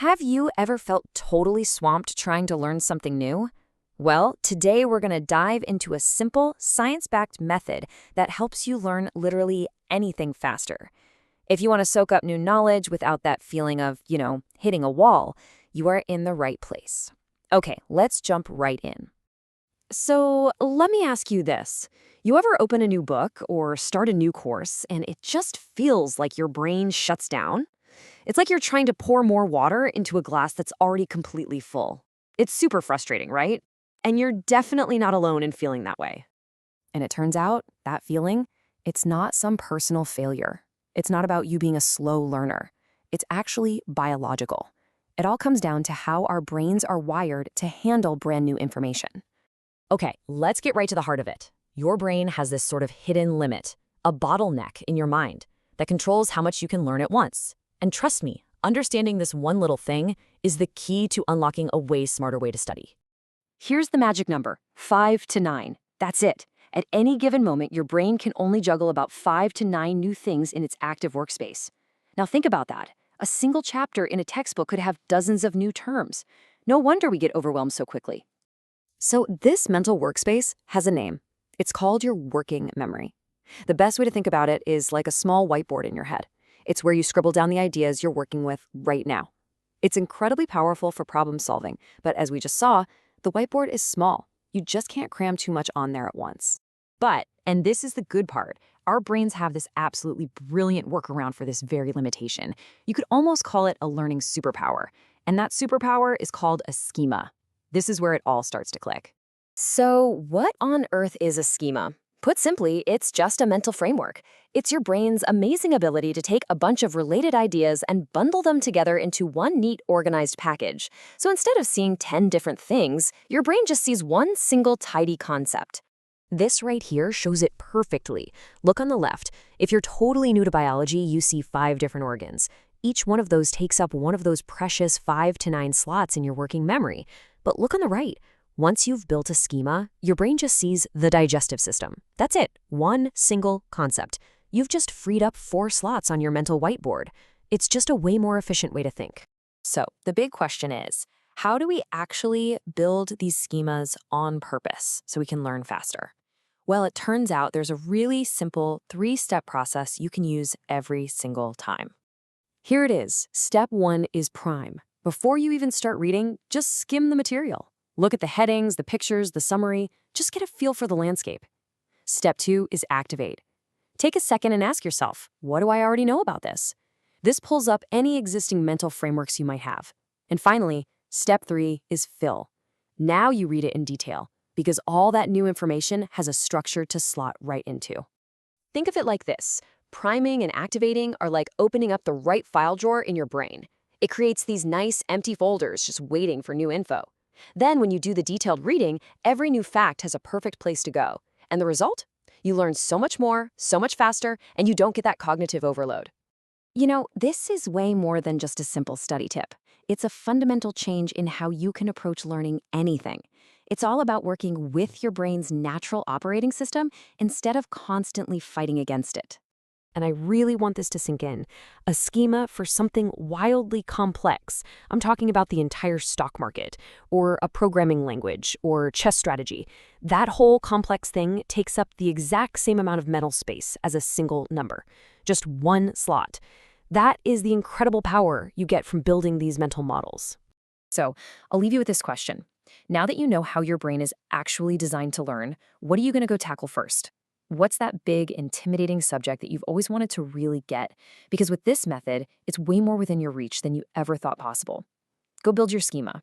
Have you ever felt totally swamped trying to learn something new? Well, today we're going to dive into a simple, science-backed method that helps you learn literally anything faster. If you want to soak up new knowledge without that feeling of, hitting a wall, you are in the right place. Okay, let's jump right in. So let me ask you this. You ever open a new book or start a new course and it just feels like your brain shuts down? It's like you're trying to pour more water into a glass that's already completely full. It's super frustrating, right? And you're definitely not alone in feeling that way. And it turns out that feeling, it's not some personal failure. It's not about you being a slow learner. It's actually biological. It all comes down to how our brains are wired to handle brand new information. Okay, let's get right to the heart of it. Your brain has this sort of hidden limit, a bottleneck in your mind that controls how much you can learn at once. And trust me, understanding this one little thing is the key to unlocking a way smarter way to study. Here's the magic number, 5 to 9. That's it. At any given moment, your brain can only juggle about 5 to 9 new things in its active workspace. Now think about that. A single chapter in a textbook could have dozens of new terms. No wonder we get overwhelmed so quickly. So this mental workspace has a name. It's called your working memory. The best way to think about it is like a small whiteboard in your head. It's where you scribble down the ideas you're working with right now. It's incredibly powerful for problem solving, but as we just saw, the whiteboard is small. You just can't cram too much on there at once. But, and this is the good part, our brains have this absolutely brilliant workaround for this very limitation. You could almost call it a learning superpower. And that superpower is called a schema. This is where it all starts to click. So what on earth is a schema? Put simply, it's just a mental framework. It's your brain's amazing ability to take a bunch of related ideas and bundle them together into one neat, organized package. So instead of seeing 10 different things, your brain just sees one single tidy concept. This right here shows it perfectly. Look on the left. If you're totally new to biology, you see 5 different organs. Each one of those takes up one of those precious 5 to 9 slots in your working memory. But look on the right. Once you've built a schema, your brain just sees the digestive system. That's it, one single concept. You've just freed up 4 slots on your mental whiteboard. It's just a way more efficient way to think. So the big question is, how do we actually build these schemas on purpose so we can learn faster? Well, it turns out there's a really simple 3-step process you can use every single time. Here it is. Step 1 is prime. Before you even start reading, just skim the material. Look at the headings, the pictures, the summary. Just get a feel for the landscape. Step 2 is activate. Take a second and ask yourself, what do I already know about this? This pulls up any existing mental frameworks you might have. And finally, step 3 is fill. Now you read it in detail, because all that new information has a structure to slot right into. Think of it like this. Priming and activating are like opening up the right file drawer in your brain. It creates these nice empty folders just waiting for new info. Then when you do the detailed reading, every new fact has a perfect place to go. And the result? You learn so much more, so much faster, and you don't get that cognitive overload. This is way more than just a simple study tip. It's a fundamental change in how you can approach learning anything. It's all about working with your brain's natural operating system instead of constantly fighting against it. And I really want this to sink in. A schema for something wildly complex. I'm talking about the entire stock market, or a programming language, or chess strategy. That whole complex thing takes up the exact same amount of mental space as a single number. Just one slot. That is the incredible power you get from building these mental models. So, I'll leave you with this question. Now that you know how your brain is actually designed to learn, what are you going to go tackle first? What's that big, intimidating subject that you've always wanted to really get? Because with this method, it's way more within your reach than you ever thought possible. Go build your schema.